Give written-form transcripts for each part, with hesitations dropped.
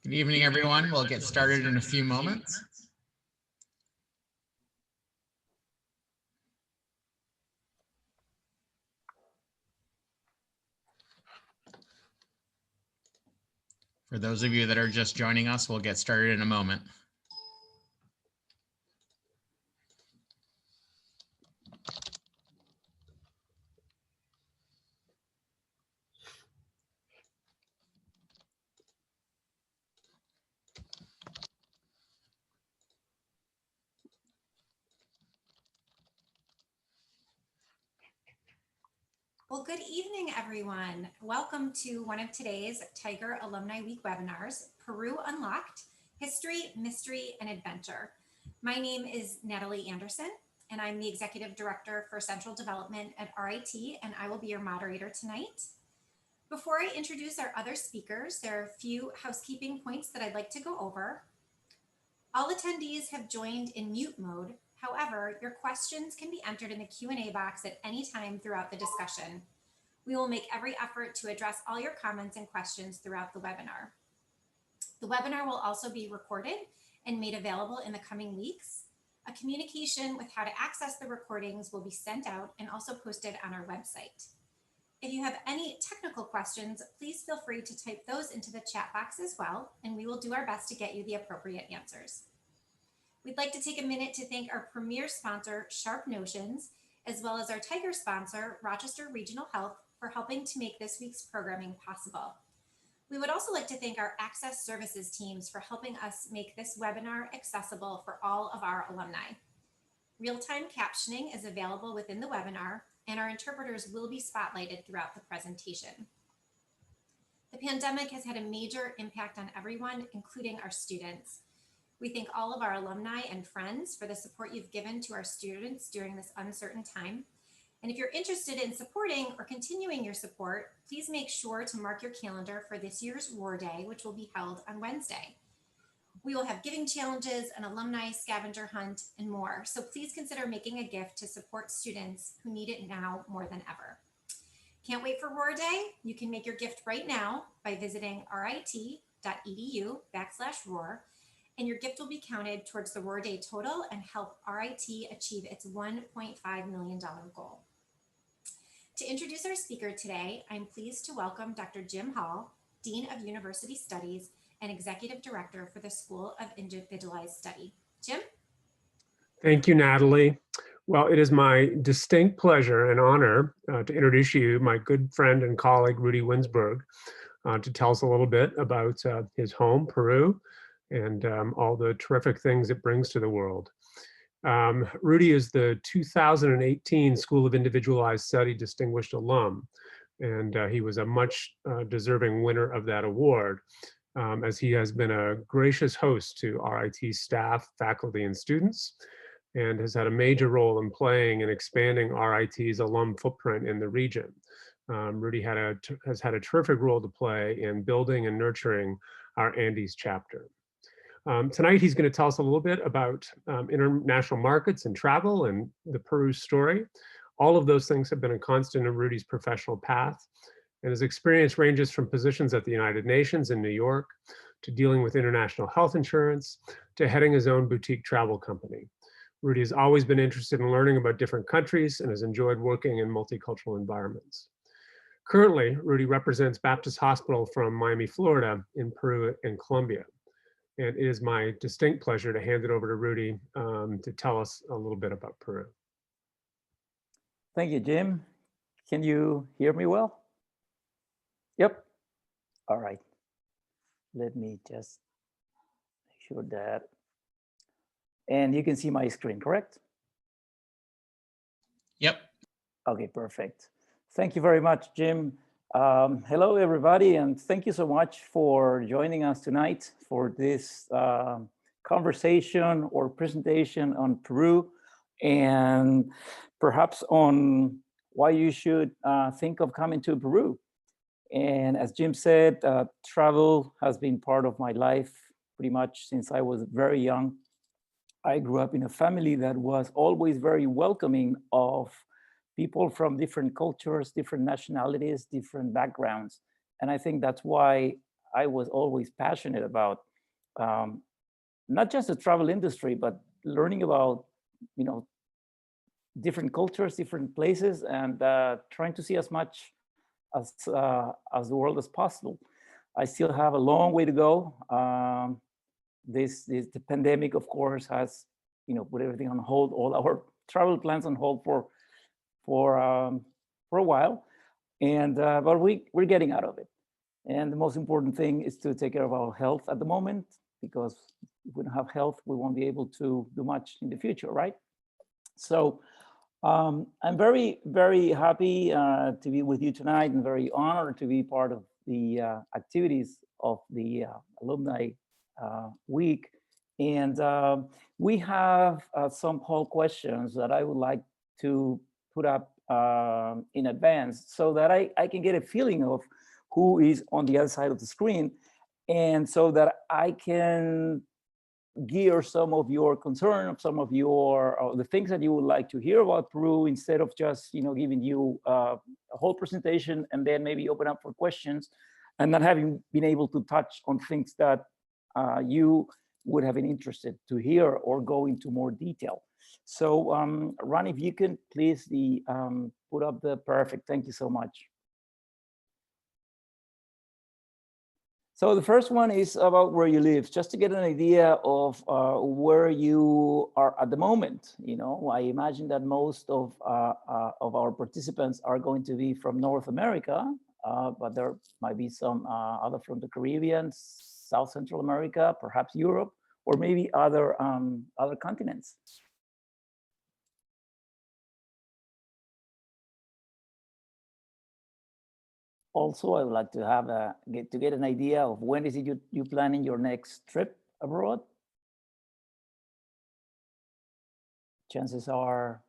Good evening, everyone. We'll get started in a few moments. For those of you that are just joining us, we'll get started in a moment. Well, good evening, everyone. Welcome to one of today's Tiger Alumni Week webinars, Peru Unlocked, History, Mystery, and Adventure. My name is Natalie Anderson, and I'm the Executive Director for Central Development at RIT, and I will be your moderator tonight. Before I introduce our other speakers, there are a few housekeeping points that I'd like to go over. All attendees have joined in mute mode. However, your questions can be entered in the Q&A box at any time throughout the discussion. We will make every effort to address all your comments and questions throughout the webinar. The webinar will also be recorded and made available in the coming weeks. A communication with how to access the recordings will be sent out and also posted on our website. If you have any technical questions, please feel free to type those into the chat box as well, and we will do our best to get you the appropriate answers. We'd like to take a minute to thank our premier sponsor, Sharp Notions, as well as our Tiger sponsor, Rochester Regional Health, for helping to make this week's programming possible. We would also like to thank our Access Services teams for helping us make this webinar accessible for all of our alumni. Real-time captioning is available within the webinar, and our interpreters will be spotlighted throughout the presentation. The pandemic has had a major impact on everyone, including our students. We thank all of our alumni and friends for the support you've given to our students during this uncertain time. And if you're interested in supporting or continuing your support, please make sure to mark your calendar for this year's Roar Day, which will be held on Wednesday. We will have giving challenges, an alumni scavenger hunt, and more. So please consider making a gift to support students who need it now more than ever. Can't wait for Roar Day? You can make your gift right now by visiting rit.edu/roar. And your gift will be counted towards the Roar Day total and help RIT achieve its $1.5 million goal. To introduce our speaker today, I'm pleased to welcome Dr. Jim Hall, Dean of University Studies and Executive Director for the School of Individualized Study. Jim? Thank you, Natalie. Well, it is my distinct pleasure and honor to introduce you, my good friend and colleague, Rudi Winsberg, to tell us a little bit about his home, Peru, and all the terrific things it brings to the world. Rudi is the 2018 School of Individualized Study Distinguished Alum, and he was a much deserving winner of that award, as he has been a gracious host to RIT staff, faculty, and students, and has had a major role in playing and expanding RIT's alum footprint in the region. Rudi has had a terrific role to play in building and nurturing our Andes chapter. Tonight, he's going to tell us a little bit about international markets and travel and the Peru story. All of those things have been a constant in Rudi's professional path, and his experience ranges from positions at the United Nations in New York, to dealing with international health insurance, to heading his own boutique travel company. Rudi has always been interested in learning about different countries and has enjoyed working in multicultural environments. Currently, Rudi represents Baptist Hospital from Miami, Florida, in Peru and Colombia. And it is my distinct pleasure to hand it over to Rudi to tell us a little bit about Peru. Thank you, Jim. Can you hear me well? Yep. All right. Let me just make sure that. And you can see my screen, correct? Yep. Okay, perfect. Thank you very much, Jim. Hello, everybody, and thank you so much for joining us tonight for this conversation or presentation on Peru, and perhaps on why you should think of coming to Peru. And as Jim said, travel has been part of my life pretty much since I was very young. I grew up in a family that was always very welcoming of people from different cultures, different nationalities, different backgrounds. And I think that's why I was always passionate about not just the travel industry, but learning about, different cultures, different places, and trying to see as much as the world as possible. I still have a long way to go. The pandemic, of course, has put everything on hold, all our travel plans on hold for a while, and but we're getting out of it. And the most important thing is to take care of our health at the moment, because if we don't have health, we won't be able to do much in the future, right? So I'm very, very happy to be with you tonight, and very honored to be part of the activities of the Alumni Week. And we have some poll questions that I would like to put up in advance, so that I can get a feeling of who is on the other side of the screen, and so that I can gear some of your concern, some of your the things that you would like to hear about Peru, instead of just giving you a whole presentation and then maybe open up for questions, and not having been able to touch on things that you would have been interested to hear or go into more detail. So Ron, if you can please put up the perfect. Thank you so much. So the first one is about where you live, just to get an idea of where you are at the moment. I imagine that most of our participants are going to be from North America, but there might be some other from the Caribbean, South Central America, perhaps Europe, or maybe other continents. Also, I would like to get an idea of when is it you planning your next trip abroad. Chances are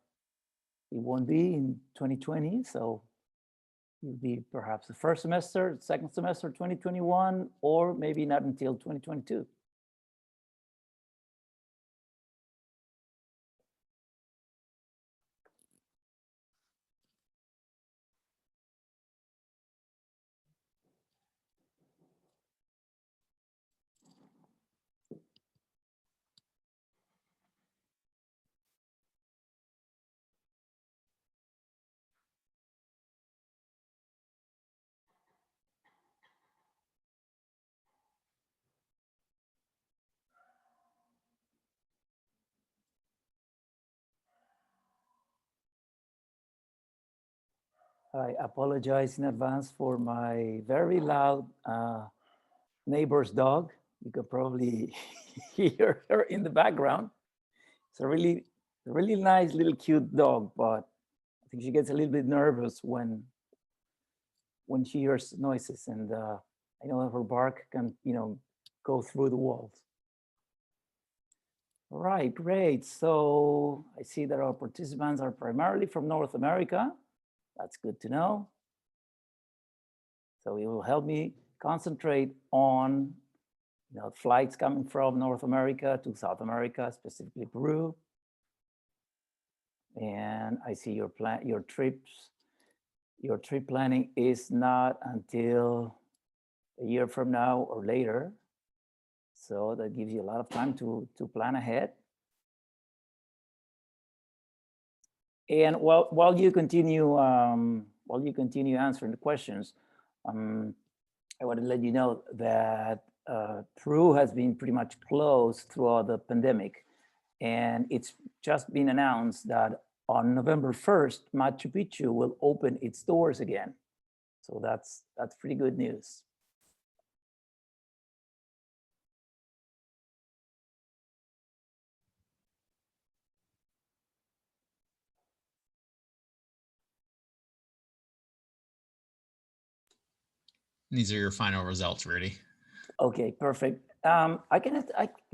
it won't be in 2020, so it'll be perhaps the first semester, second semester 2021, or maybe not until 2022. I apologize in advance for my very loud neighbor's dog. You could probably hear her in the background. It's a really nice little cute dog, but I think she gets a little bit nervous when she hears noises, and I know that her bark can go through the walls. All right, great. So I see that our participants are primarily from North America. That's good to know. So it will help me concentrate on flights coming from North America to South America, specifically Peru. And I see your trip planning is not until a year from now or later. So that gives you a lot of time to plan ahead. And while you continue answering the questions, I want to let you know that Peru has been pretty much closed throughout the pandemic, and it's just been announced that on November 1st, Machu Picchu will open its doors again. So that's pretty good news. These are your final results, Rudy. Okay, perfect. Can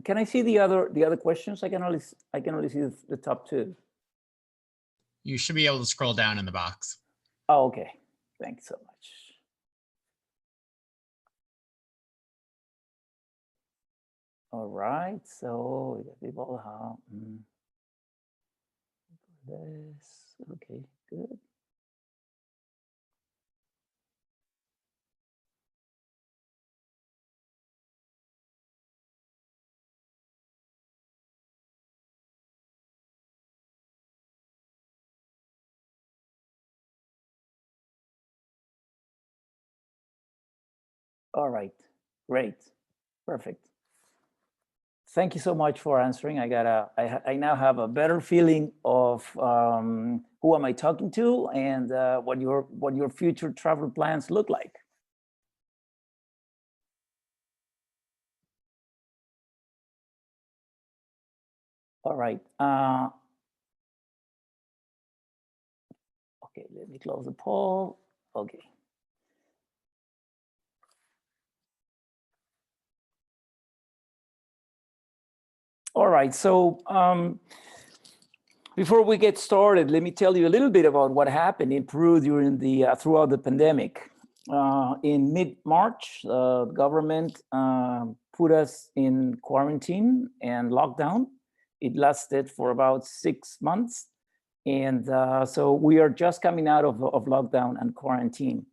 I see the other questions? I can only see the top two. You should be able to scroll down in the box. Oh, okay. Thanks so much. All right. So we got people. This. Okay. Good. All right, great, perfect. Thank you so much for answering. I now have a better feeling of who am I talking to and what your future travel plans look like. All right. Okay, let me close the poll. Okay. All right, so before we get started, let me tell you a little bit about what happened in Peru during the throughout the pandemic. In mid-March, the government put us in quarantine and lockdown. It lasted for about 6 months. And so we are just coming out of lockdown and quarantine.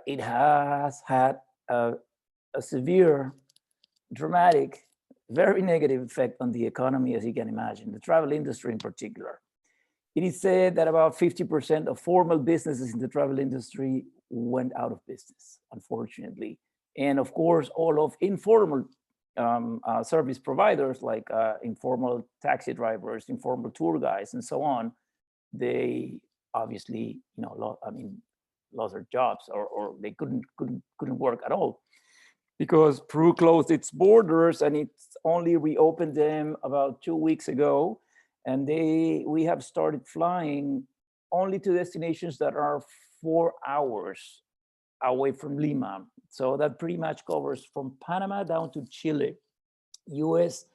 It has had a severe, dramatic, very negative effect on the economy, as you can imagine, the travel industry in particular. It is said that about 50% of formal businesses in the travel industry went out of business, unfortunately. And of course, all of informal service providers like informal taxi drivers, informal tour guides, and so on, they obviously, lost their jobs or they couldn't work at all, because Peru closed its borders and it's only reopened them about 2 weeks ago. And we have started flying only to destinations that are 4 hours away from Lima. So that pretty much covers from Panama down to Chile. US,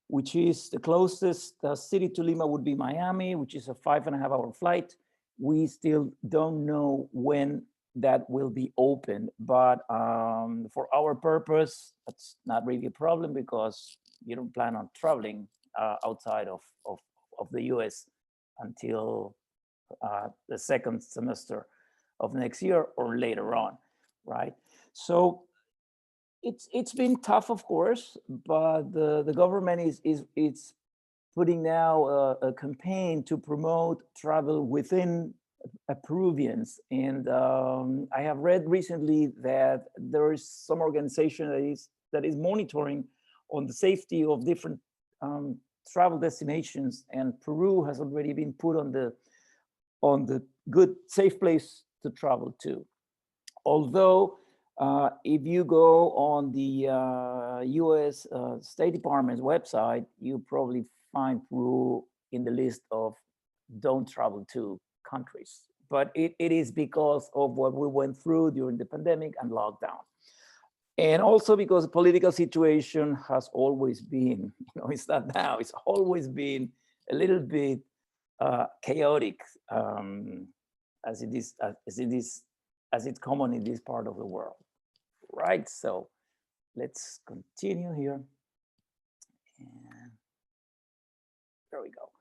which is the closest city to Lima, would be Miami, which is a 5.5-hour flight. We still don't know when that will be open, but for our purpose, that's not really a problem because you don't plan on traveling outside of the US until the second semester of next year or later on, right? So it's been tough, of course, but the government is putting now a campaign to promote travel within Peruvians. And I have read recently that there is some organization that is monitoring on the safety of different travel destinations, and Peru has already been put on the good, safe place to travel to. Although if you go on the US State Department's website, you probably find Peru in the list of don't travel to countries. But it is because of what we went through during the pandemic and lockdown. And also because the political situation has always been, it's not now, it's always been a little bit chaotic, as it's common in this part of the world, right? So let's continue here. And there we go.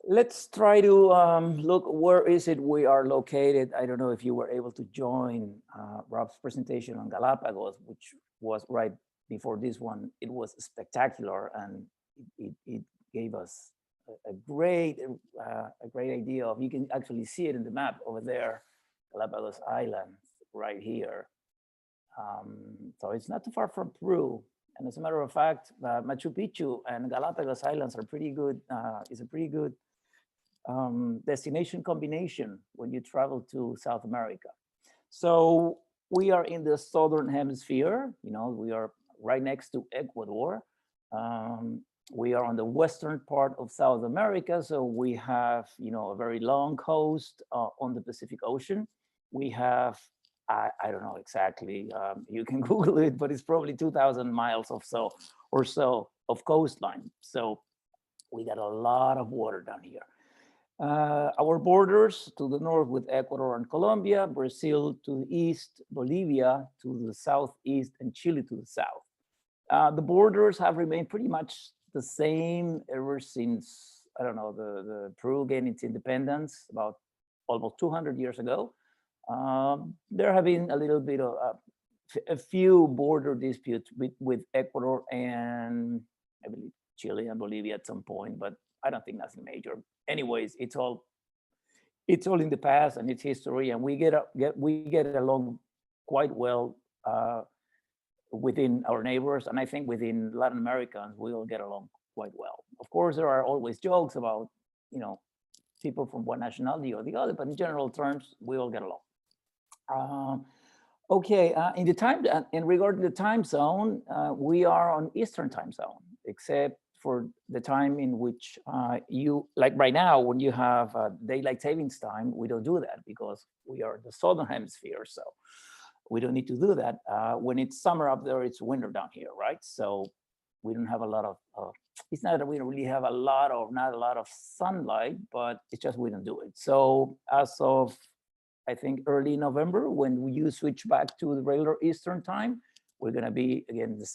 Let's try to look, where is it we are located? I don't know if you were able to join Rob's presentation on Galapagos, which was right before this one. It was spectacular, and it gave us a great idea of, you can actually see it in the map over there, Galapagos Islands right here. So it's not too far from Peru. And as a matter of fact, Machu Picchu and Galapagos Islands are pretty good. It's a pretty good destination combination when you travel to South America. So we are in the southern hemisphere. We are right next to Ecuador. We are on the western part of South America, so we have a very long coast on the Pacific Ocean. We have, I don't know exactly, you can Google it, but it's probably 2,000 miles or so of coastline. So we got a lot of water down here. Our borders to the north with Ecuador and Colombia, Brazil to the east, Bolivia to the southeast, and Chile to the south. The borders have remained pretty much the same ever since, I don't know, the Peru gained its independence about almost 200 years ago. There have been a little bit of a few border disputes with Ecuador and I believe Chile and Bolivia at some point, but I don't think nothing major. Anyways, it's all in the past and it's history, and we get along quite well within our neighbors, and I think within Latin Americans, we all get along quite well. Of course, there are always jokes about, people from one nationality or the other, but in general terms, we all get along. Okay, in regard to the time zone, we are on Eastern time zone, except for the time in which like right now, when you have daylight savings time, we don't do that because we are the Southern Hemisphere, so we don't need to do that. When it's summer up there, it's winter down here, right? So we don't have a lot of, it's not that we don't really have not a lot of sunlight, but it's just we don't do it. So as of, I think, early November, when you switch back to the regular Eastern time, we're gonna be again in the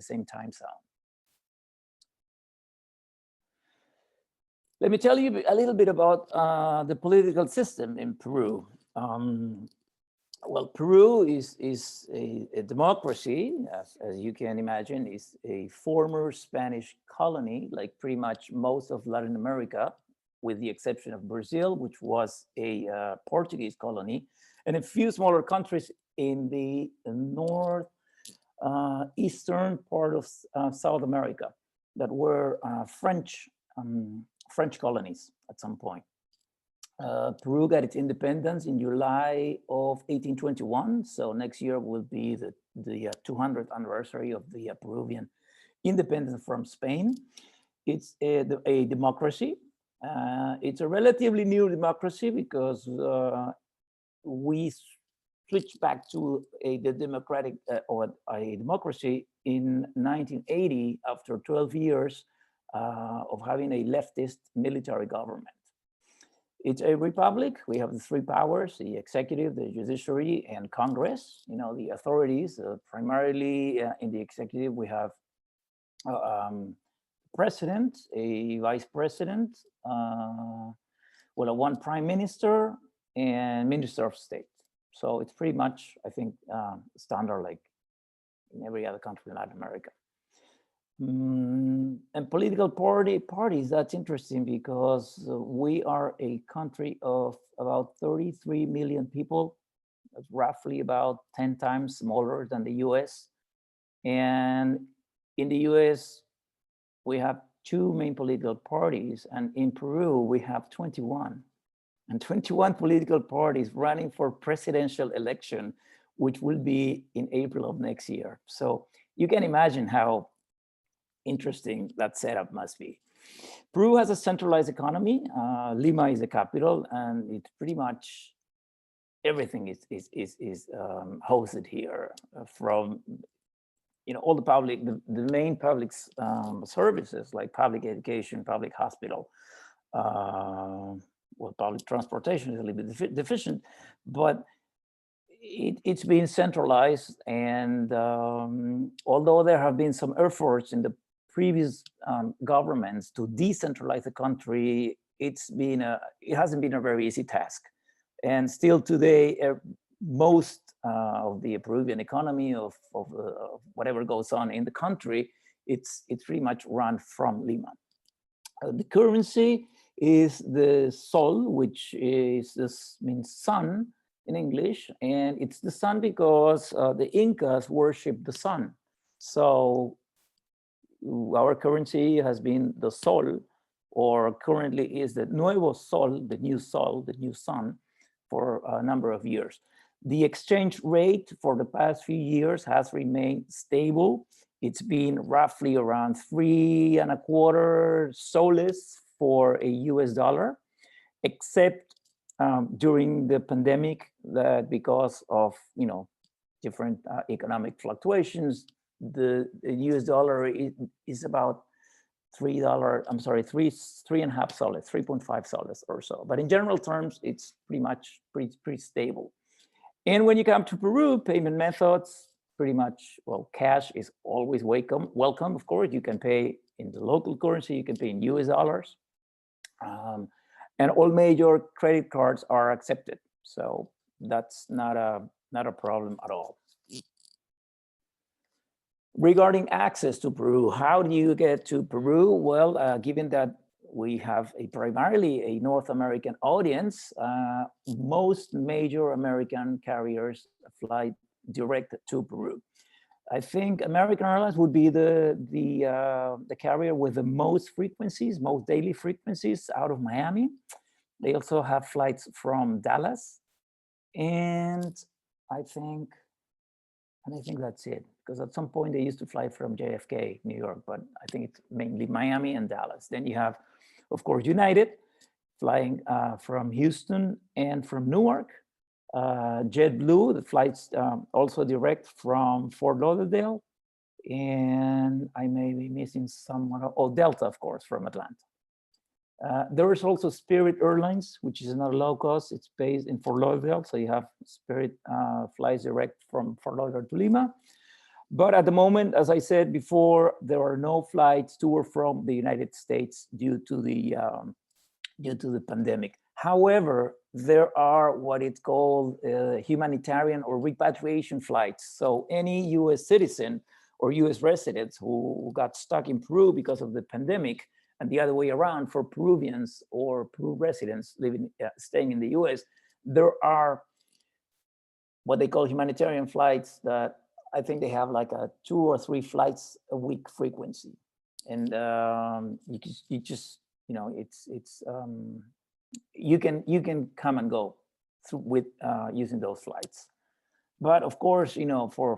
same time zone. Let me tell you a little bit about the political system in Peru. Well, Peru is a democracy, as you can imagine, is a former Spanish colony, like pretty much most of Latin America, with the exception of Brazil, which was a Portuguese colony, and a few smaller countries in the northeastern part of South America that were French colonies at some point. Peru got its independence in July of 1821. So next year will be the 200th anniversary of the Peruvian independence from Spain. It's a democracy. It's a relatively new democracy because we switched back to a democratic or a democracy in 1980 after 12 years of having a leftist military government. It's a republic. We have the three powers: the executive, the judiciary, and Congress. The authorities, primarily in the executive, we have president, a vice president, one prime minister, and minister of state. So it's pretty much, I think, standard like in every other country in Latin America. And political parties, that's interesting because we are a country of about 33 million people. That's roughly about 10 times smaller than the US. And in the US, we have two main political parties, and in Peru, we have 21. And 21 political parties running for presidential election, which will be in April of next year. So you can imagine how interesting that setup must be. Peru has a centralized economy. Lima is the capital, and it's pretty much everything is hosted here, from all the main public services like public education, public hospital. Public transportation is a little bit deficient, but it's been centralized. And although there have been some efforts in the previous governments to decentralize the country, it hasn't been a very easy task. And still today, most of the Peruvian economy of whatever goes on in the country, it's pretty much run from Lima. The currency is the sol, which means sun in English, and it's the sun because the Incas worship the sun. So our currency has been the sol, or currently is the nuevo sol, the new sun, for a number of years. The exchange rate for the past few years has remained stable. It's been roughly around 3.25 soles for a US dollar, except during the pandemic, that because of different economic fluctuations, the US dollar is about $3.5 soles, 3.5 soles or so. But in general terms, it's pretty much pretty stable. And when you come to Peru, payment methods, pretty much, cash is always welcome. Of course, you can pay in the local currency, you can pay in US dollars. And all major credit cards are accepted. So that's not a problem at all. Regarding access to Peru, how do you get to Peru? Well, given that we have primarily a North American audience, most major American carriers fly direct to Peru. I think American Airlines would be the carrier with the most frequencies, most daily frequencies out of Miami. They also have flights from Dallas, and I think that's it. Because at some point they used to fly from JFK, New York, but I think it's mainly Miami and Dallas. Then you have, of course, United flying from Houston and from Newark. JetBlue, the flights also direct from Fort Lauderdale. And I may be missing someone. Oh, Delta, of course, from Atlanta. There is also Spirit Airlines, which is another low cost. It's based in Fort Lauderdale. So you have Spirit flies direct from Fort Lauderdale to Lima. But at the moment, as I said before, there are no flights to or from the United States due to the pandemic. However, there are what it's called humanitarian or repatriation flights. So any US citizen or US residents who got stuck in Peru because of the pandemic, and the other way around for Peruvians or Peru residents staying in the US, there are what they call humanitarian flights that I think they have like a 2 or 3 flights a week frequency. And you just, you know, you can come and go with using those flights. But of course, you know, for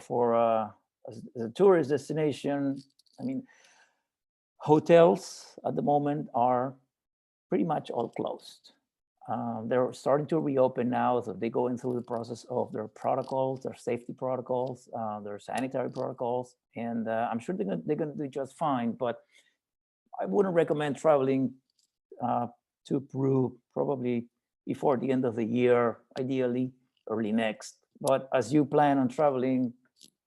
as a tourist destination, I mean, hotels at the moment are pretty much all closed. They're starting to reopen now, so they're going through the process of their protocols, their safety protocols, their sanitary protocols, and I'm sure they're going to do just fine. But I wouldn't recommend traveling to Peru probably before the end of the year, ideally early next. But as you plan on traveling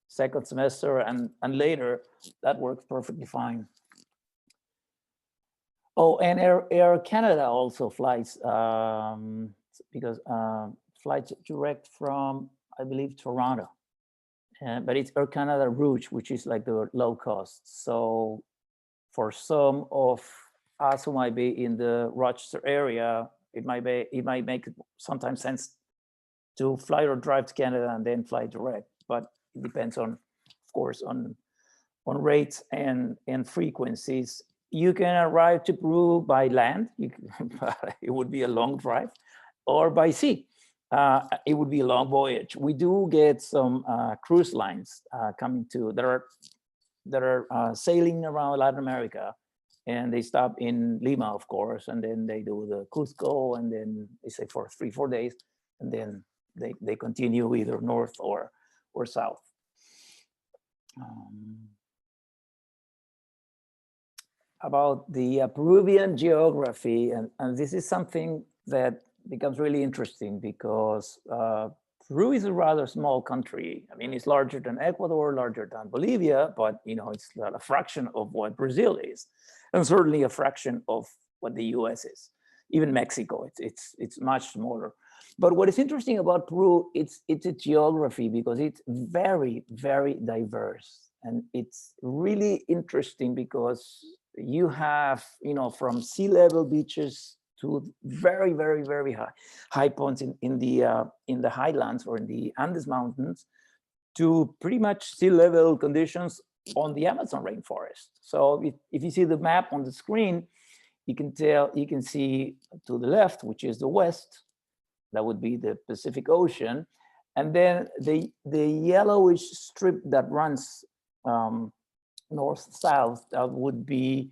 second semester and later, that works perfectly fine. Oh, and Air Canada also flies because flights direct from, I believe, Toronto. But it's Air Canada Rouge, which is like the low cost. So for some of us who might be in the Rochester area, it might make sometimes sense to fly or drive to Canada and then fly direct. But it depends on, of course, on rates and frequencies. You can arrive to Peru by land. It would be a long drive, or by sea. It would be a long voyage. We do get some cruise lines coming to that are sailing around Latin America, and they stop in Lima, of course, and then they do the Cusco, and then they stay for 3-4 days, and then they continue either north or south. About the Peruvian geography, and this is something that becomes really interesting because Peru is a rather small country. I mean, it's larger than Ecuador, larger than Bolivia, but you know, it's a fraction of what Brazil is, and certainly a fraction of what the US is. Even Mexico, it's much smaller. But what is interesting about Peru, it's a geography because it's very, very diverse, and it's really interesting because you have, you know, from sea level beaches to very, very, very high points in the highlands or in the Andes Mountains, to pretty much sea level conditions on the Amazon rainforest. So if you see the map on the screen, you can see to the left, which is the west, that would be the Pacific Ocean, and then the yellowish strip that runs north-south, that would be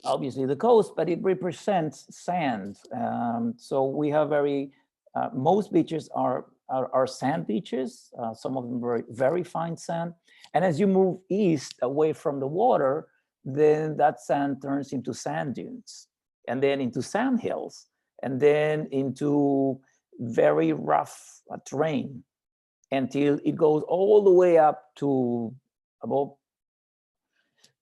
obviously the coast, but it represents sand. So we have most beaches are sand beaches, some of them very, very fine sand. And as you move east away from the water, then that sand turns into sand dunes, and then into sand hills, and then into very rough terrain until it goes all the way up to above.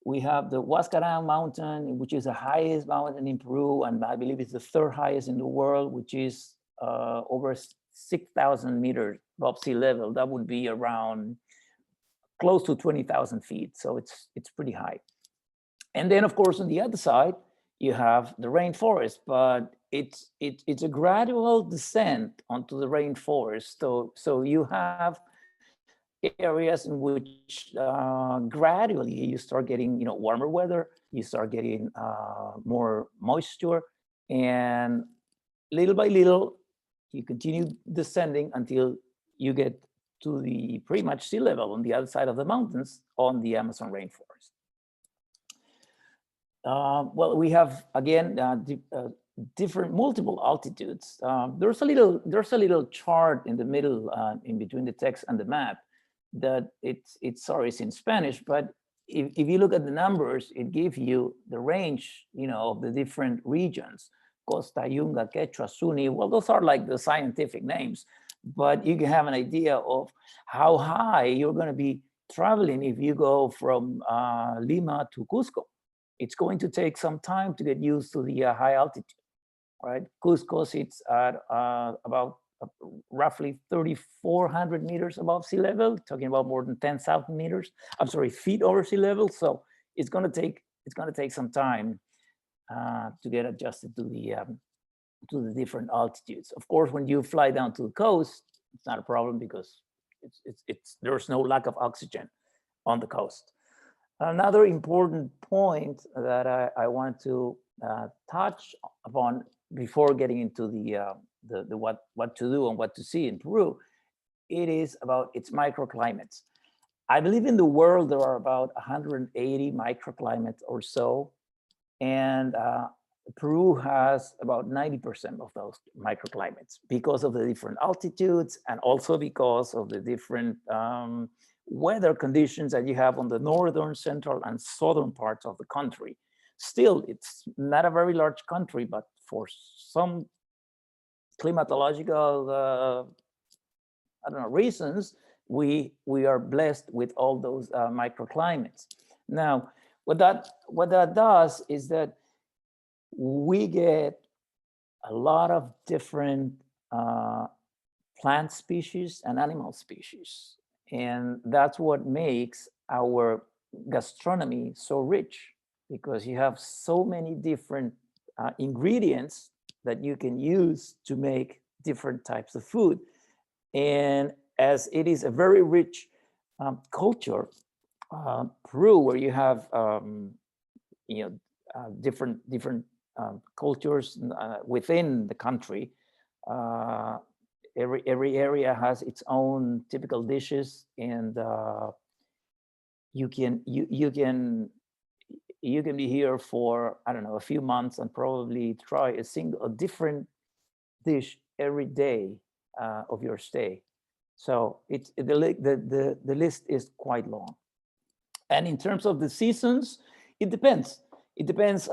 We have the Huascarán mountain, which is the highest mountain in Peru, and I believe it's the 3rd highest in the world, which is over 6,000 meters above sea level. That would be around close to 20,000 feet. So it's pretty high. And then, of course, on the other side, you have the rainforest, but it's a gradual descent onto the rainforest. So you have areas in which gradually you start getting, warmer weather, you start getting more moisture, and little by little, you continue descending until you get to the pretty much sea level on the other side of the mountains on the Amazon rainforest. Well, we have again different multiple altitudes. There's a little chart in the middle, in between the text and the map, that it's in Spanish, but if you look at the numbers, it gives you the range, of the different regions. Costa, Yunga, Quechua, Suni. Well, those are like the scientific names, but you can have an idea of how high you're going to be traveling if you go from Lima to Cusco. It's going to take some time to get used to the high altitude, right? Cusco sits at about roughly 3,400 meters above sea level, talking about more than 10,000 meters. I'm sorry, feet over sea level. So it's going to take some time to get adjusted to the different altitudes. Of course, when you fly down to the coast, it's not a problem because there's no lack of oxygen on the coast. Another important point that I want to touch upon before getting into the what to do and what to see in Peru, it is about its microclimates. I believe in the world there are about 180 microclimates or so, and Peru has about 90% of those microclimates because of the different altitudes and also because of the different weather conditions that you have on the northern, central, and southern parts of the country. Still, it's not a very large country, but for some climatological reasons, we are blessed with all those microclimates. Now, what that does is that we get a lot of different plant species and animal species. And that's what makes our gastronomy so rich, because you have so many different ingredients that you can use to make different types of food. And as it is a very rich culture, Peru, where you have different cultures within the country, every area has its own typical dishes, and you can be here for, I don't know, a few months and probably try a different dish every day of your stay. So the list is quite long. And in terms of the seasons, it depends. It depends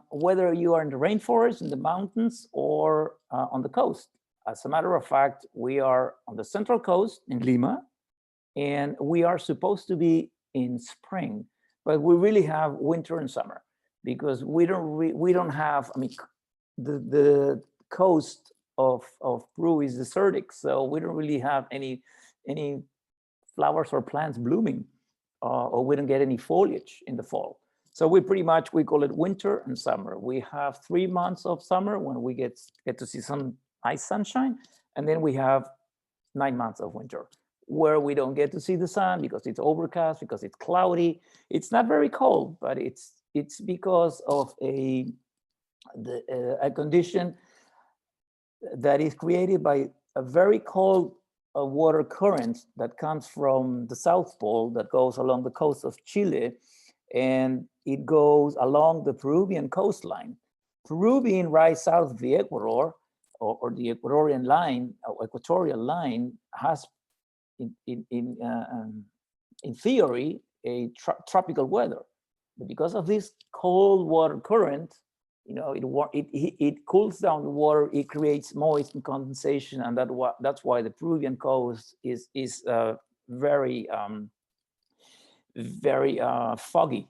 whether you are in the rainforest, in the mountains, or on the coast. As a matter of fact, we are on the central coast in Lima, and we are supposed to be in spring, but we really have winter and summer, because we don't have, I mean, the coast of Peru is desertic, so we don't really have any flowers or plants blooming, or we don't get any foliage in the fall. So we call it winter and summer. We have 3 months of summer when we get to see some nice sunshine, and then we have 9 months of winter where we don't get to see the sun because it's overcast, because it's cloudy. It's not very cold, but it's because of a condition that is created by a very cold water current that comes from the South Pole that goes along the coast of Chile, and it goes along the Peruvian coastline. Peru being right south of the Ecuador, or the Ecuadorian line, or equatorial line, has in theory a tropical weather. But because of this cold water current, it cools down the water, it creates moist and condensation, and that's why the Peruvian coast is very foggy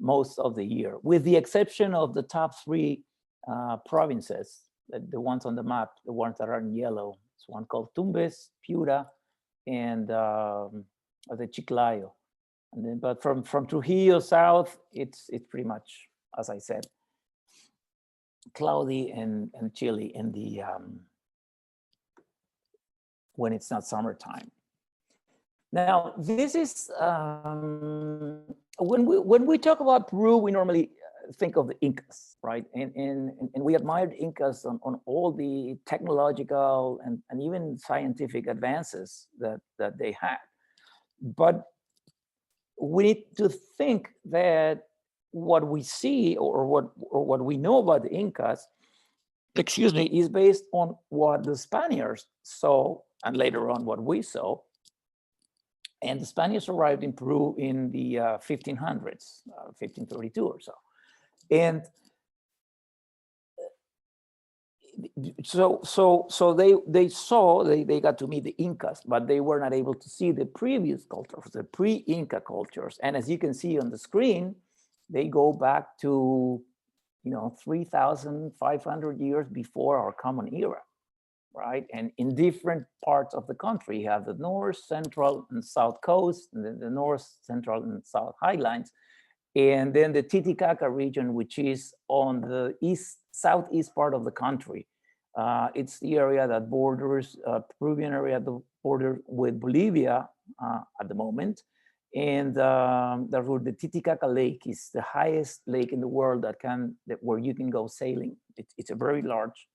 most of the year, with the exception of the top 3 provinces, the ones on the map, the ones that are in yellow. It's one called Tumbes, Piura, and the Chiclayo. And then, but from Trujillo south, it's pretty much, as I said, cloudy and chilly in the when it's not summertime. Now, this is, when we talk about Peru, we normally think of the Incas, right? And we admired Incas on all the technological and even scientific advances that they had. But we need to think that what we see or what we know about the Incas, excuse me, is based on what the Spaniards saw and later on what we saw. And the Spaniards arrived in Peru in the 1500s, 1532 or so. And so they got to meet the Incas, but they were not able to see the previous cultures, the pre-Inca cultures. And as you can see on the screen, they go back to, 3,500 years before our common era, right? And in different parts of the country, you have the north, central, and south coast, and the north, central, and south highlands. And then the Titicaca region, which is on the southeast part of the country. It's the area that borders, Peruvian area, the border with Bolivia at the moment. And the Titicaca Lake is the highest lake in the world where you can go sailing. It's a very large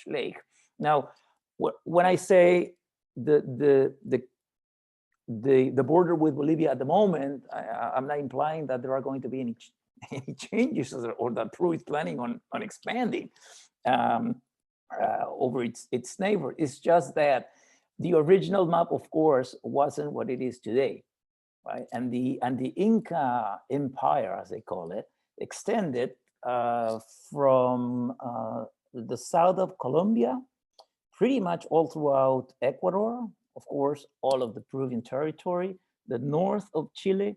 lake. Now, when I say the border with Bolivia at the moment, I'm not implying that there are going to be any changes or that Peru is planning on expanding over its neighbor. It's just that the original map, of course, wasn't what it is today, right? And the Inca Empire, as they call it, extended from the south of Colombia, pretty much all throughout Ecuador, of course, all of the Peruvian territory, the north of Chile,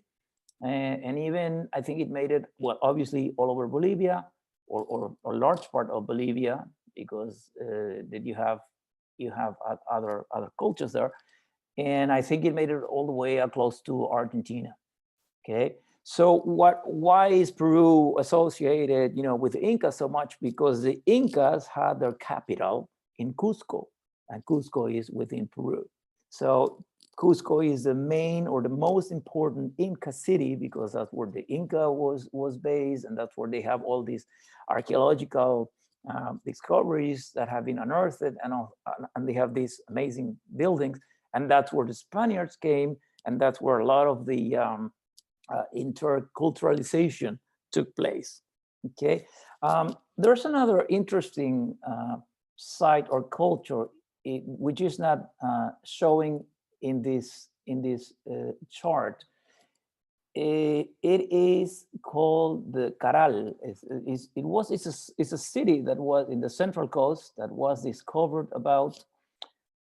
and even, I think it made it, well, obviously all over Bolivia, or a large part of Bolivia, because then you have other cultures there. And I think it made it all the way up close to Argentina, okay? So why is Peru associated, with the Incas so much? Because the Incas had their capital in Cusco, and Cusco is within Peru. So Cusco is the main or the most important Inca city, because that's where the Inca was based, and that's where they have all these archaeological discoveries that have been unearthed, and they have these amazing buildings, and that's where the Spaniards came, and that's where a lot of the interculturalization took place. Okay, there's another interesting site or culture which is not showing in this chart. It is called the Caral. It's a city that was in the Central Coast that was discovered about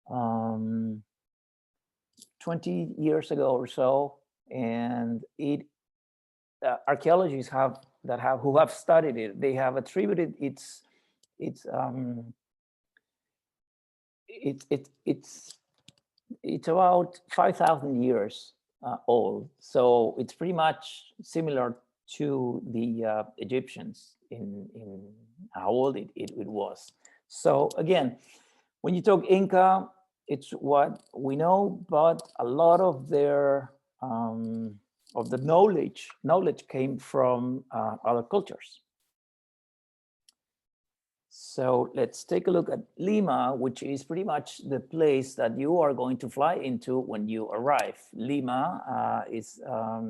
20 years ago or so, and archaeologists who have studied it, they have attributed it's about 5,000 years old. So it's pretty much similar to the Egyptians in how old it was. So again, when you talk Inca, it's what we know, but a lot of their of the knowledge came from other cultures. So let's take a look at Lima, which is pretty much the place that you are going to fly into when you arrive. Lima is a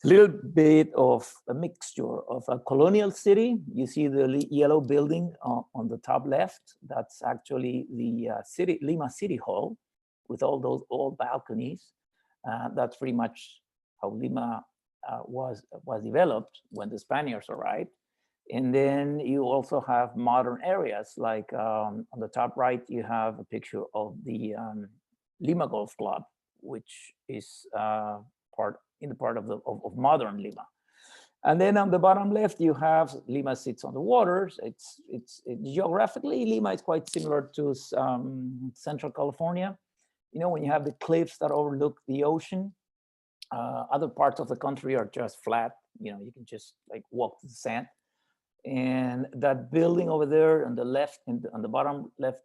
little bit of a mixture of a colonial city. You see the yellow building on the top left. That's actually the Lima City Hall with all those old balconies. That's pretty much how Lima was developed when the Spaniards arrived. And then you also have modern areas, like on the top right, you have a picture of the Lima Golf Club, which is part of modern Lima. And then on the bottom left, you have Lima sits on the waters. It's geographically, Lima is quite similar to Central California. When you have the cliffs that overlook the ocean, other parts of the country are just flat. You can just like walk to the sand. And that building over there on the left, on the bottom left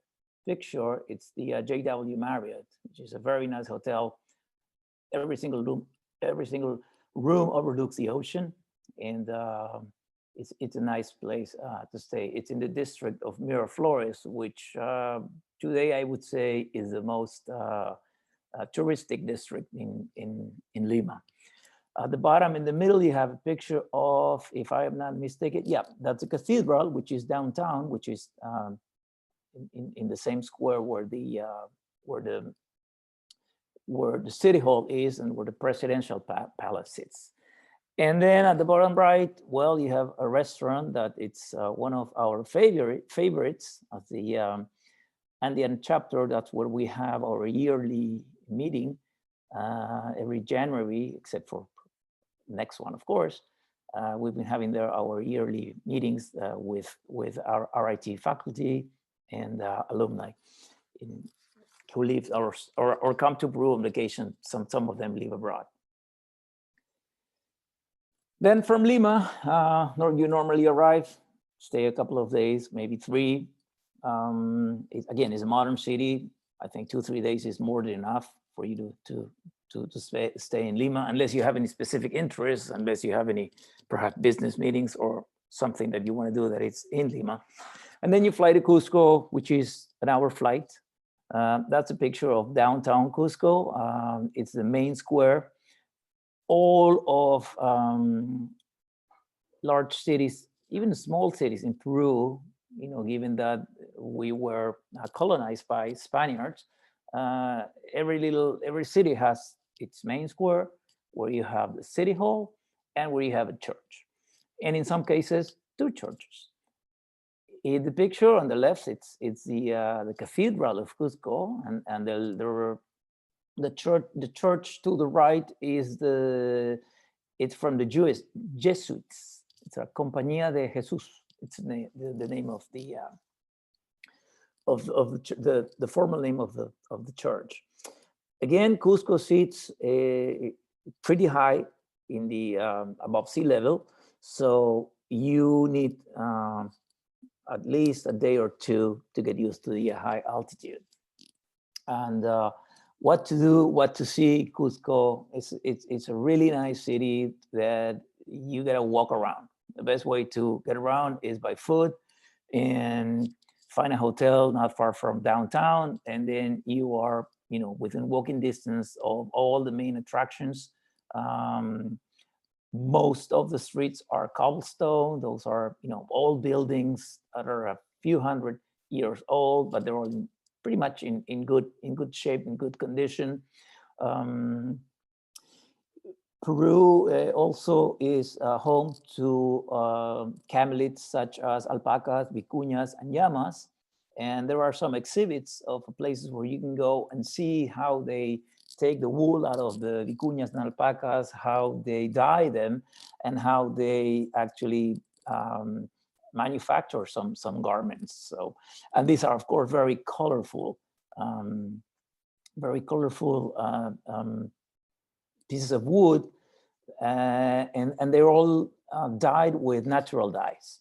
picture, it's the JW Marriott, which is a very nice hotel every single room overlooks the ocean, and it's a nice place to stay. It's in the district of Miraflores, which today I would say is the most touristic district in Lima. At the bottom in the middle, you have a picture of, if I am not mistaken, yeah, that's a cathedral, which is downtown, which is in the same square where the city hall is and where the presidential palace sits. And then at the bottom right, well, you have a restaurant that it's one of our favorites of the Andean chapter. That's where we have our yearly meeting every January, except for next one, of course. We've been having there our yearly meetings with our RIT faculty and alumni who live or come to Peru on vacation. Some of them live abroad. Then from Lima, you normally arrive, stay a couple of days, maybe 3. Again, it's a modern city. I think 2-3 days is more than enough for you to stay in Lima, unless you have any specific interests, unless you have any perhaps business meetings or something that you want to do that it's in Lima. And then you fly to Cusco, which is an hour flight. That's a picture of downtown Cusco. It's the main square. All of large cities, even small cities in Peru, you know, given that we were colonized by Spaniards, every city has its main square where you have the city hall and where you have a church. And in some cases, 2 churches. In the picture on the left, it's the Cathedral of Cusco, and the church to the right is it's from the Jesuits. It's a Compañía de Jesús. It's the name of the formal name of the church. Again, Cusco sits pretty high in the above sea level, so you need at least a day or 2 to get used to the high altitude. And what to do, what to see, Cusco, it's a really nice city that you gotta walk around. The best way to get around is by foot, and find a hotel not far from downtown, and then you are, you know, within walking distance of all the main attractions. Most of the streets are cobblestone. Those are, you know, old buildings that are a few hundred years old, but they're all pretty much in good shape, in good condition. Peru also is home to camelids such as alpacas, vicuñas, and llamas. And there are some exhibits of places where you can go and see how they take the wool out of the vicuñas and alpacas, how they dye them, and how they actually manufacture some garments. So, and these are of course very colorful pieces of wood, and they're all dyed with natural dyes.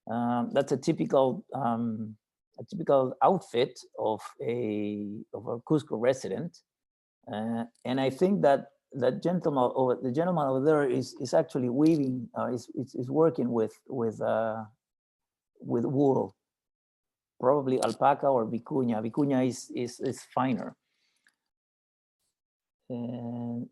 That's a typical outfit of a Cusco resident, and I think that the gentleman over there is actually weaving, is working with wool, probably alpaca or vicuña. Vicuña is finer. And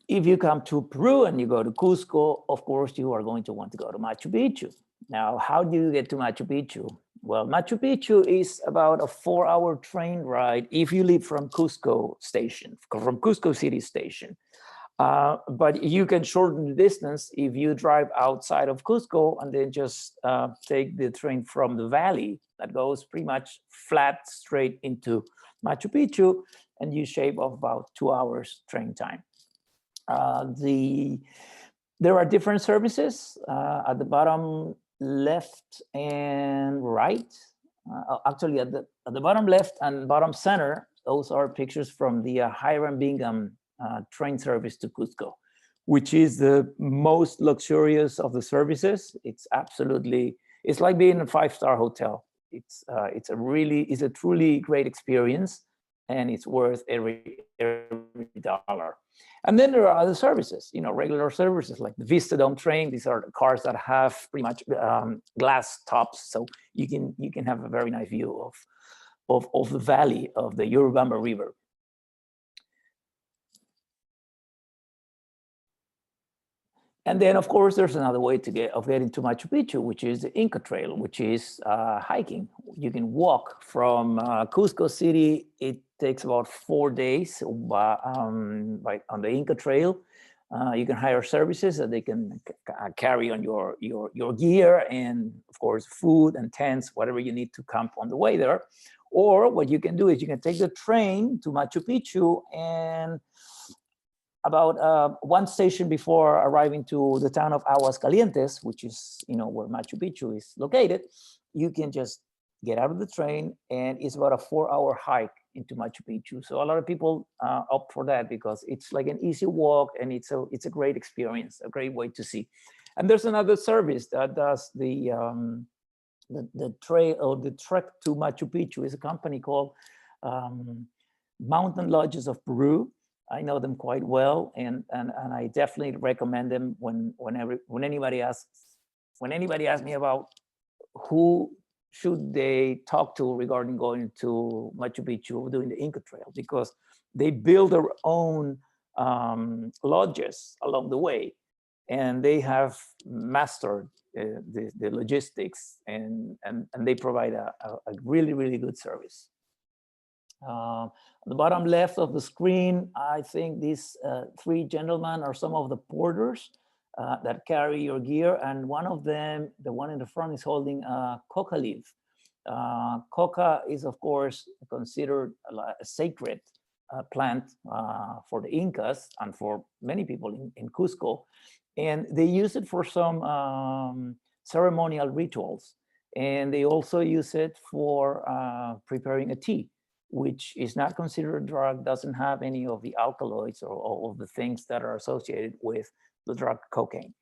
if you come to Peru and you go to Cusco, of course, you are going to want to go to Machu Picchu. Now, how do you get to Machu Picchu? Well, Machu Picchu is about a 4-hour train ride if you leave from Cusco station, from Cusco city station. But you can shorten the distance if you drive outside of Cusco and then just take the train from the valley that goes pretty much flat straight into Machu Picchu, and you shave off about 2 hours train time. There are different services at the bottom left and right. Actually, at the bottom left and bottom center, those are pictures from the Hiram Bingham train service to Cusco, which is the most luxurious of the services. It's like being in a 5-star hotel. It's a truly great experience. and it's worth every dollar. And then there are other services, regular services like the Vista Dome train. These are the cars that have pretty much glass tops, so you can have a very nice view of the valley of the Urubamba River. And then, of course, there's another way of getting to Machu Picchu, which is the Inca Trail, which is hiking. You can walk from Cusco City. It takes about 4 days on the Inca Trail. You can hire services that they can carry on your gear and, of course, food and tents, whatever you need to camp on the way there. Or what you can do is you can take the train to Machu Picchu, and about one station before arriving to the town of Aguascalientes, which is where Machu Picchu is located, you can just get out of the train, and it's about a 4-hour hike into Machu Picchu. So a lot of people opt for that because it's like an easy walk, and it's a great experience, a great way to see. And there's another service that does the trail or the trek to Machu Picchu. Is a company called Mountain Lodges of Peru. I know them quite well, and I definitely recommend them when anybody asks me about who should they talk to regarding going to Machu Picchu or doing the Inca Trail, because they build their own lodges along the way, and they have mastered the logistics, and they provide a really, really good service. On the bottom left of the screen, I think these 3 gentlemen are some of the porters that carry your gear, and one of them, the one in the front, is holding a coca leaf. Coca is, of course, considered a sacred plant for the Incas and for many people in Cusco, and they use it for some ceremonial rituals, and they also use it for preparing a tea, which is not considered a drug, doesn't have any of the alkaloids or all of the things that are associated with the drug cocaine.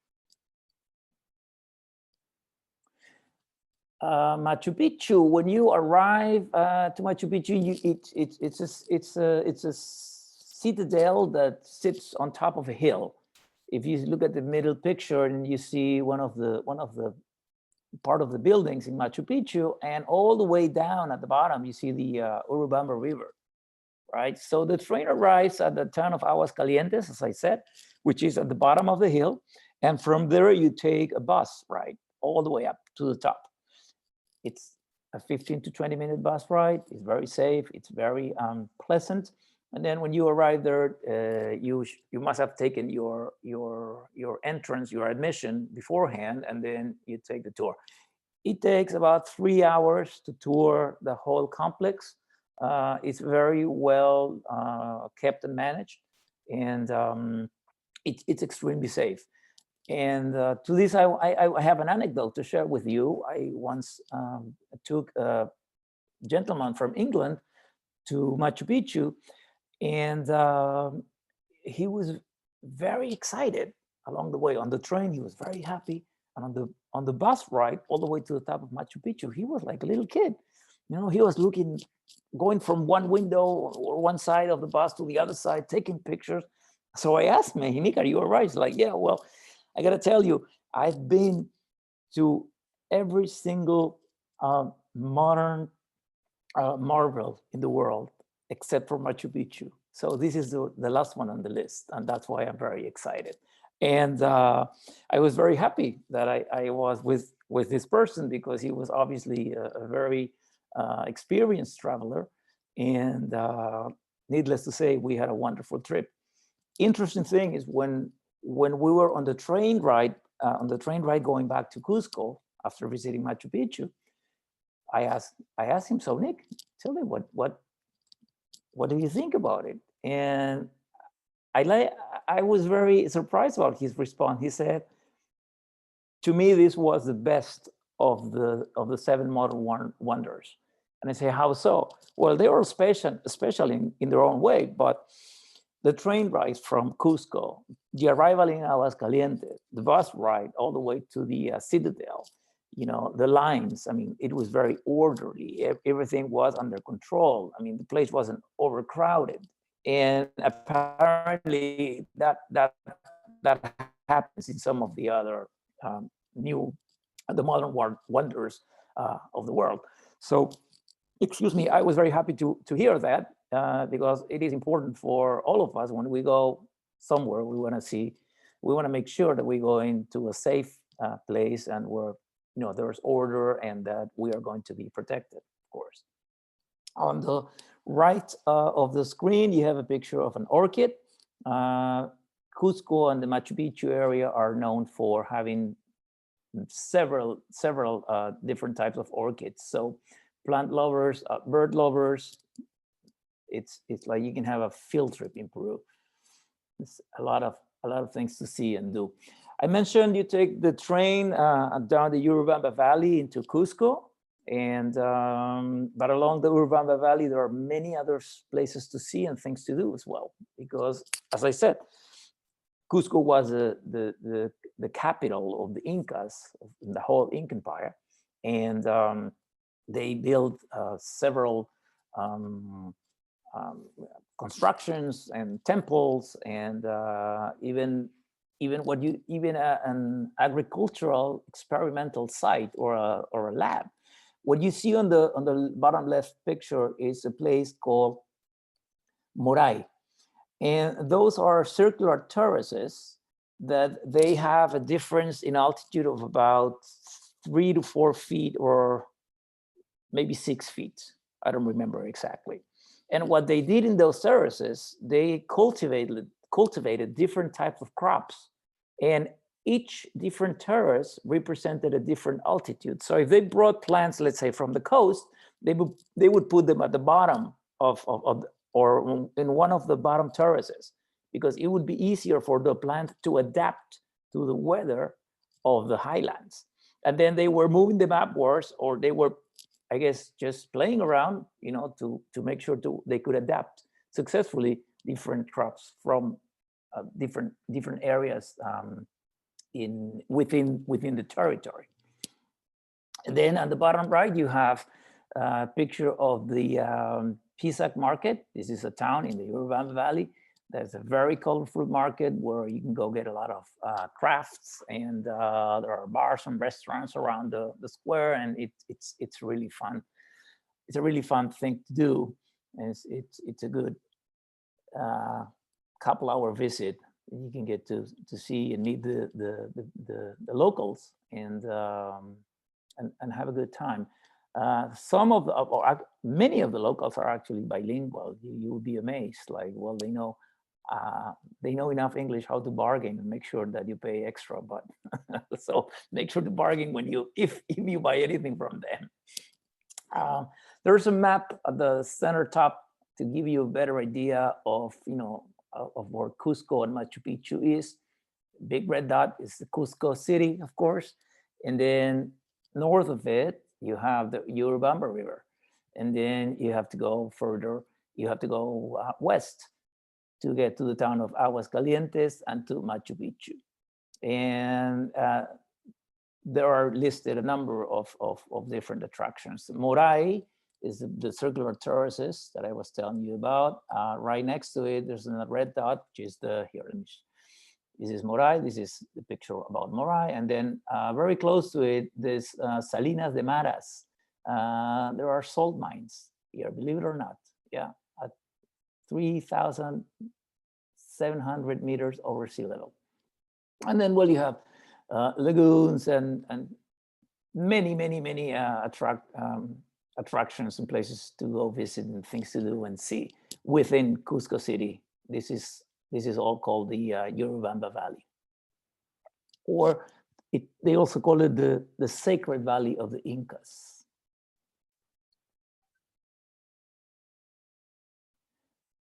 Machu Picchu, when you arrive to Machu Picchu, it's a citadel that sits on top of a hill. If you look at the middle picture and you see one of the part of the buildings in Machu Picchu, and all the way down at the bottom, you see the Urubamba River, right? So the train arrives at the town of Aguascalientes, as I said, which is at the bottom of the hill. And from there, you take a bus ride all the way up to the top. It's a 15 to 20 minute bus ride. It's very safe. It's very pleasant. And then when you arrive there, you must have taken your entrance, your admission beforehand, and then you take the tour. It takes about 3 hours to tour the whole complex. It's very well kept and managed, and it's extremely safe. And to this, I have an anecdote to share with you. I once took a gentleman from England to Machu Picchu, and he was very excited along the way. On the train, he was very happy. And on the bus ride all the way to the top of Machu Picchu, he was like a little kid. He was going from one window or one side of the bus to the other side, taking pictures. So I asked him, "Hey, Nick, are you all right?" He's like, "Yeah, well, I got to tell you, I've been to every single modern marvel in the world, except for Machu Picchu. So this is the last one on the list, and that's why I'm very excited." And I was very happy that I was with this person, because he was obviously a very experienced traveler, and needless to say, we had a wonderful trip. Interesting thing is when we were on the train ride going back to Cusco after visiting Machu Picchu, I asked him, "So Nick, tell me what do you think about it?" And I was very surprised about his response. He said, "To me, this was the best of the 7 modern wonders." And I say, "How so?" "Well, they were special in their own way, but the train ride from Cusco, the arrival in Aguascalientes, the bus ride all the way to the citadel, the lines. I mean, it was very orderly. Everything was under control. I mean, the place wasn't overcrowded. And apparently that happens in some of the other the modern wonders of the world. So, excuse me, I was very happy to hear that because it is important for all of us when we go somewhere. We want to make sure that we go into a safe place and where there's order and that we are going to be protected, of course. On the right of the screen, you have a picture of an orchid. Cusco and the Machu Picchu area are known for having several different types of orchids. So plant lovers, bird lovers, it's like you can have a field trip in Peru. It's a lot of things to see and do. I mentioned you take the train down the Urubamba Valley into Cusco, and but along the Urubamba Valley there are many other places to see and things to do as well, because as I said, Cusco was the capital of the Incas, in the whole Inca Empire, and they built several constructions and temples, and even an agricultural experimental site or a lab. What you see on the bottom left picture is a place called Moray. And those are circular terraces that they have a difference in altitude of about 3 to 4 feet or maybe 6 feet. I don't remember exactly. And what they did in those terraces, they cultivated different types of crops. And each different terrace represented a different altitude. So if they brought plants, let's say from the coast, they would put them at the bottom or in one of the bottom terraces, because it would be easier for the plant to adapt to the weather of the highlands. And then they were moving them upwards, or they were, I guess, just playing around, to make sure they could adapt successfully different crops from different areas within the territory. And then on the bottom right, you have a picture of the Pisac market. This is a town in the Urubamba Valley. There's a very colorful market where you can go get a lot of crafts, and there are bars and restaurants around the square, and it's really fun. It's a really fun thing to do, and it's a good couple-hour visit. You can get to see and meet the locals and have a good time. Many of the locals are actually bilingual. You will be amazed. Like, well, they know enough English how to bargain and make sure that you pay extra. But so make sure to bargain if you buy anything from them. There's a map at the center top to give you a better idea of where Cusco and Machu Picchu is. Big red dot is the Cusco city, of course, and then north of it you have the Urubamba River, and then you have to go further. You have to go west to get to the town of Aguascalientes and to Machu Picchu. And there are listed a number of different attractions. Moray is the circular terraces that I was telling you about. Right next to it, there's a red dot, which is this is Moray. This is the picture about Moray. And then very close to it, there's Salinas de Maras. There are salt mines here, believe it or not. Yeah, at 3,700 meters over sea level. And then, well, you have lagoons and many attractions and places to go visit and things to do and see within Cusco City. This is all called the Urubamba Valley, or they also call it the Sacred Valley of the Incas.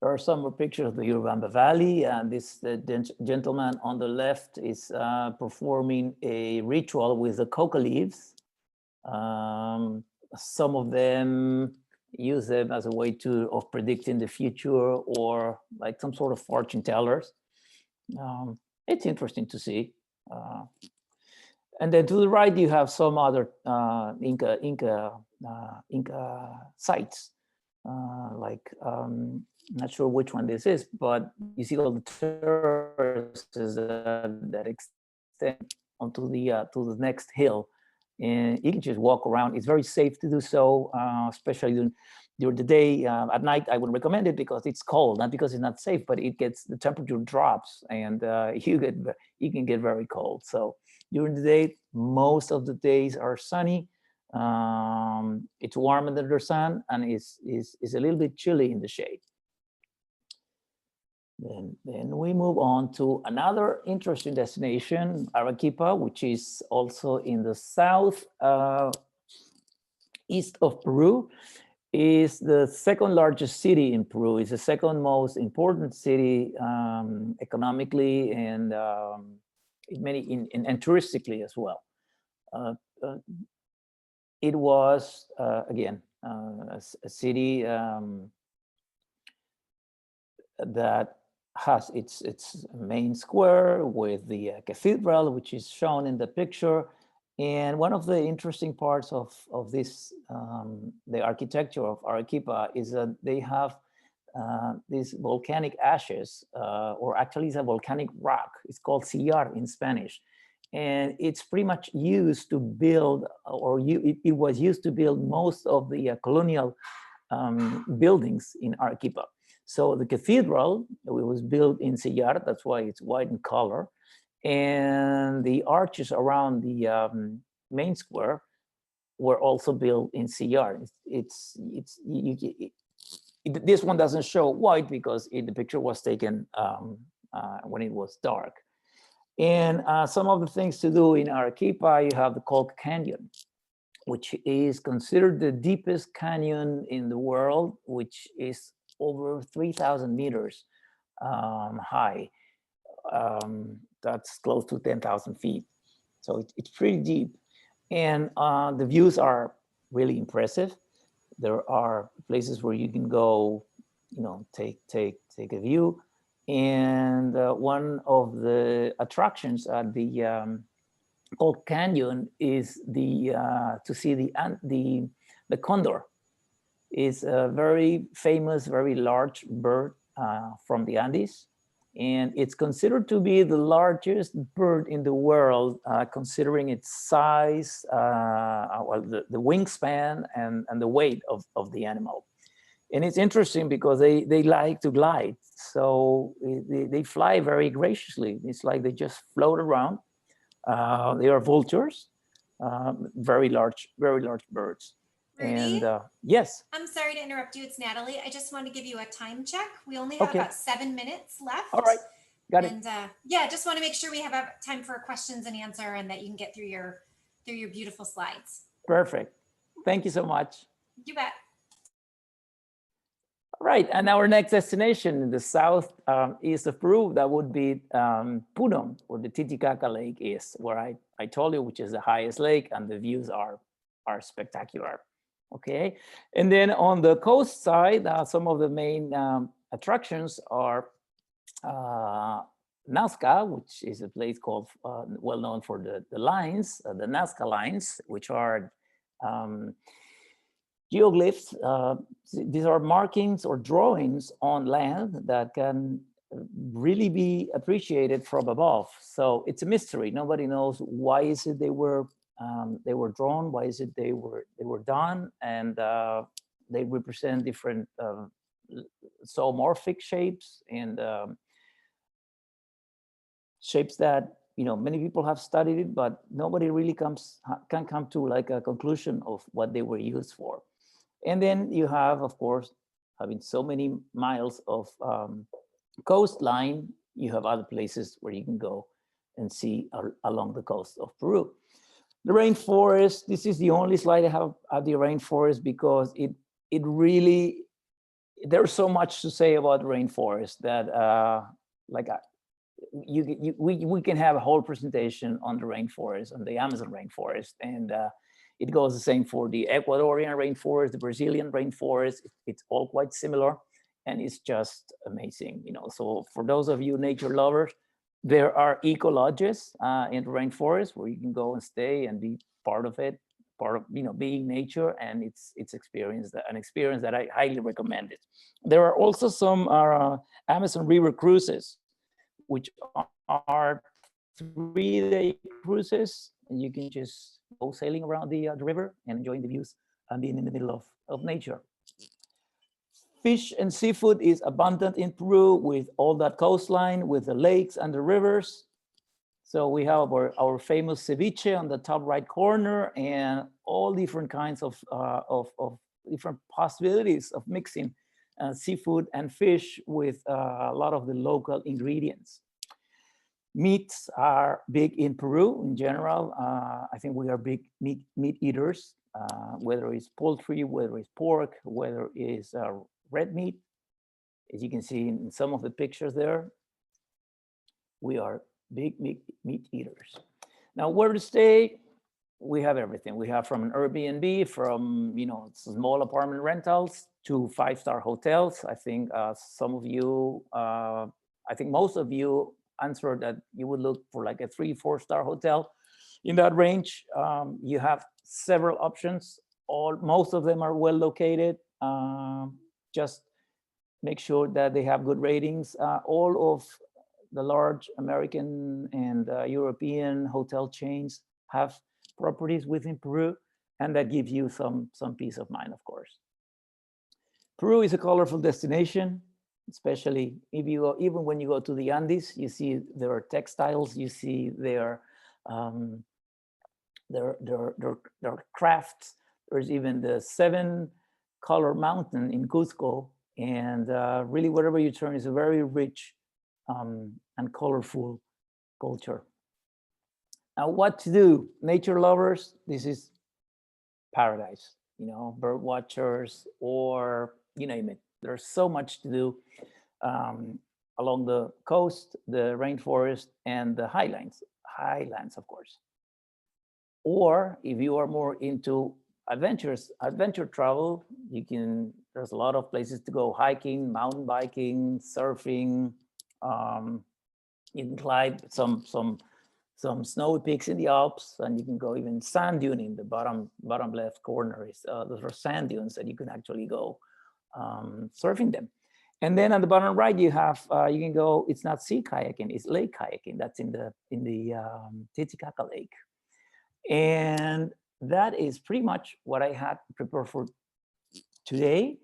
There are some more pictures of the Urubamba Valley, and this gentleman on the left is performing a ritual with the coca leaves. Some of them use them as a way of predicting the future, or like some sort of fortune tellers. It's interesting to see. And then to the right, you have some other Inca sites, like not sure which one this is, but you see all the terraces that extend onto the to the next hill, and you can just walk around. It's very safe to do so, especially during the day. At night, I wouldn't recommend it because it's cold, not because it's not safe, but it gets, the temperature drops, and you can get very cold. So during the day, most of the days are sunny. It's warm under the sun, and it's a little bit chilly in the shade. Then we move on to another interesting destination, Arequipa, which is also in the south east of Peru. Is the second largest city in Peru. It's the second most important city economically and and touristically as well. It was again a city that has its main square with the cathedral, which is shown in the picture. And one of the interesting parts of this, the architecture of Arequipa, is that they have these volcanic ashes, or actually it's a volcanic rock. It's called sillar in Spanish. And it's pretty much used to build, or it was used to build most of the colonial buildings in Arequipa. So the cathedral, it was built in sillar, that's why it's white in color. And the arches around the main square were also built in sillar. This one doesn't show white because the picture was taken when it was dark. And some of the things to do in Arequipa, you have the Colca Canyon, which is considered the deepest canyon in the world, which is over 3,000 meters high. That's close to 10,000 feet. So it's pretty deep. And the views are really impressive. There are places where you can go, take a view. And one of the attractions at the Colca Canyon is to see the condor. It's a very famous, very large bird from the Andes. And it's considered to be the largest bird in the world, considering its size, well, the wingspan and the weight of the animal. And it's interesting because they like to glide. So they fly very graciously. It's like they just float around. They are vultures, very large birds. Rudi? And yes. I'm sorry to interrupt you. It's Natalie. I just want to give you a time check. We only have Okay. about 7 minutes left. All right. Got it. And yeah, just want to make sure we have time for questions and answer, and that you can get through your beautiful slides. Perfect. Thank you so much. You bet. All right, and our next destination in the south east of Peru, that would be Puno, where the Titicaca Lake is, where I told you, which is the highest lake, and the views are spectacular. Okay, and then on the coast side, some of the main attractions are Nazca, which is a place called well known for the lines, the Nazca lines, which are geoglyphs. These are markings or drawings on land that can really be appreciated from above. So it's a mystery. Nobody knows why is it they were drawn, why is it they were done, and they represent different zoomorphic shapes and shapes that many people have studied it, but nobody really can come to like a conclusion of what they were used for. And then you have, of course, having so many miles of coastline, you have other places where you can go and see along the coast of Peru. The rainforest, this is the only slide I have of the rainforest because it really, there's so much to say about rainforest that we can have a whole presentation on the rainforest, on the Amazon rainforest, and it goes the same for the Ecuadorian rainforest, the Brazilian rainforest. It's all quite similar, and it's just amazing. So for those of you nature lovers, There are eco lodges in the rainforest where you can go and stay and be part of it, part of being nature, and it's an experience that I highly recommend it. There are also some Amazon River cruises, which are 3-day cruises, and you can just go sailing around the river and enjoying the views and being in the middle of nature. Fish and seafood is abundant in Peru with all that coastline, with the lakes and the rivers. So we have our famous ceviche on the top right corner, and all different kinds of different possibilities of mixing seafood and fish with a lot of the local ingredients. Meats are big in Peru in general. I think we are big meat eaters, whether it's poultry, whether it's pork, whether it's red meat. As you can see in some of the pictures there, we are big meat eaters. Now, where to stay? We have everything. We have from an Airbnb, from small apartment rentals to 5-star hotels. I think some of you, I think most of you answered that you would look for like a 3-4-star hotel. In that range, you have several options. Most of them are well located. Just make sure that they have good ratings. All of the large American and European hotel chains have properties within Peru, and that gives you some peace of mind, of course. Peru is a colorful destination, especially if you go, even when you go to the Andes, you see there are textiles, you see there are crafts. There's even the 7-color mountain in Cusco, and really wherever you turn is a very rich and colorful culture. Now, what to do? Nature lovers, this is paradise, bird watchers, or you name it. There's so much to do along the coast, the rainforest, and the highlands, of course. Or if you are more into adventure travel, there's a lot of places to go: hiking, mountain biking, surfing. You can climb some snowy peaks in the Alps, and you can go even sand duning. The bottom left corner is those are sand dunes that you can actually go surfing them. And then on the bottom right, you have you can go. It's not sea kayaking; it's lake kayaking. That's in the Titicaca Lake, and that is pretty much what I had prepared for today.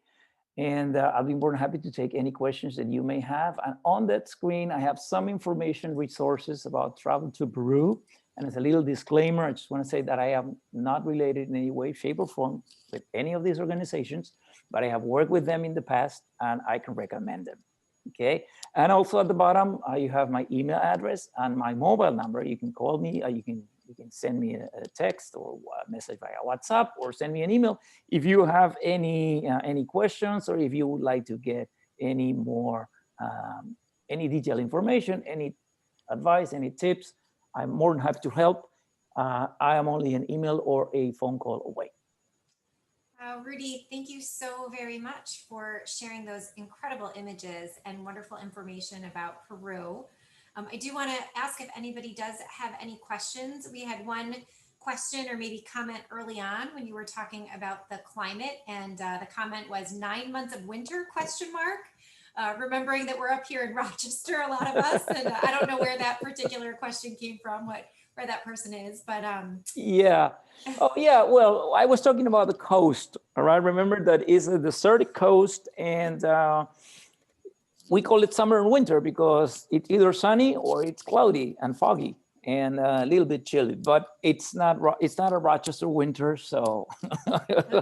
And I'll be more than happy to take any questions that you may have. And on that screen, I have some information resources about travel to Peru. And as a little disclaimer, I just want to say that I am not related in any way, shape, or form with any of these organizations, but I have worked with them in the past, and I can recommend them. Okay. And also at the bottom, you have my email address and my mobile number. You can call me, you can send me a text or a message via WhatsApp, or send me an email if you have any questions, or if you would like to get any more any detailed information, any advice, any tips. I'm more than happy to help. I am only an email or a phone call away. Rudi, thank you so very much for sharing those incredible images and wonderful information about Peru. I do want to ask if anybody does have any questions. We had one question or maybe comment early on when you were talking about the climate, and the comment was 9 months of winter, ? Remembering that we're up here in Rochester, a lot of us, and I don't know where that particular question came from, where that person is, but yeah. Oh yeah, well, I was talking about the coast, all right? Remember that is a desertic coast, and we call it summer and winter because it's either sunny or it's cloudy and foggy and a little bit chilly, but it's not a Rochester winter. So okay.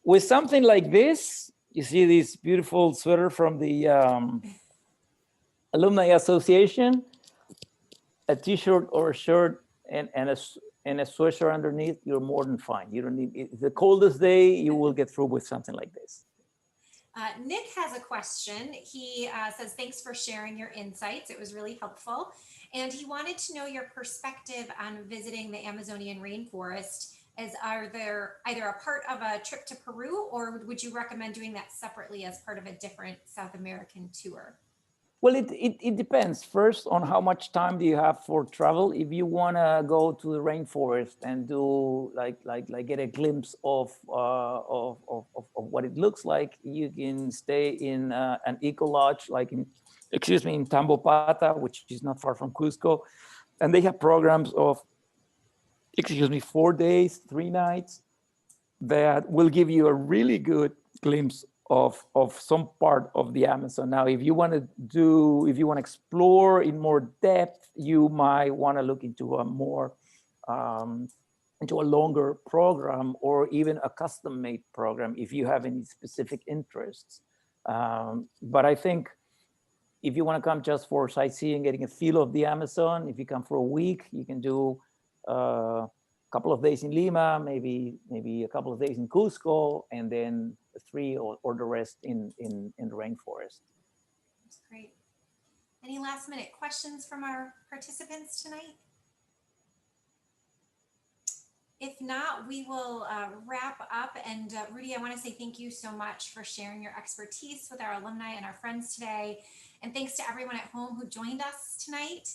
with something like this, you see this beautiful sweater from the Alumni Association, a t-shirt or a shirt and a sweatshirt underneath, you're more than fine. You don't need the coldest day, you will get through with something like this. Nick has a question. He says, thanks for sharing your insights. It was really helpful. And he wanted to know your perspective on visiting the Amazonian rainforest. Are there either a part of a trip to Peru, or would you recommend doing that separately as part of a different South American tour? Well, it depends first on how much time do you have for travel. If you want to go to the rainforest and do like get a glimpse of what it looks like, you can stay in an eco lodge, like in, excuse me, in Tambopata, which is not far from Cusco, and they have programs of, excuse me, 4 days, 3 nights that will give you a really good glimpse of some part of the Amazon. Now, if you want to explore in more depth, you might want to look into a more, into a longer program, or even a custom-made program if you have any specific interests. But I think if you want to come just for sightseeing, getting a feel of the Amazon, if you come for a week, you can do a couple of days in Lima, maybe a couple of days in Cusco, and then 3 or the rest in the rainforest. That's great. Any last minute questions from our participants tonight? If not, we will wrap up. And Rudi, I want to say thank you so much for sharing your expertise with our alumni and our friends today. And thanks to everyone at home who joined us tonight.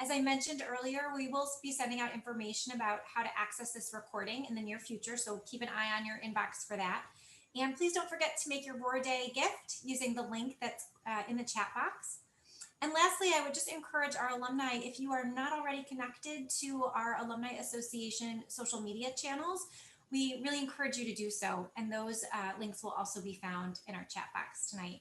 As I mentioned earlier, we will be sending out information about how to access this recording in the near future, so keep an eye on your inbox for that. And please don't forget to make your Roar Day gift using the link that's in the chat box. And lastly, I would just encourage our alumni, if you are not already connected to our Alumni Association social media channels, we really encourage you to do so. And those links will also be found in our chat box tonight.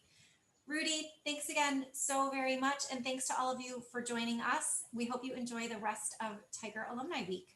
Rudi, thanks again so very much. And thanks to all of you for joining us. We hope you enjoy the rest of Tiger Alumni Week.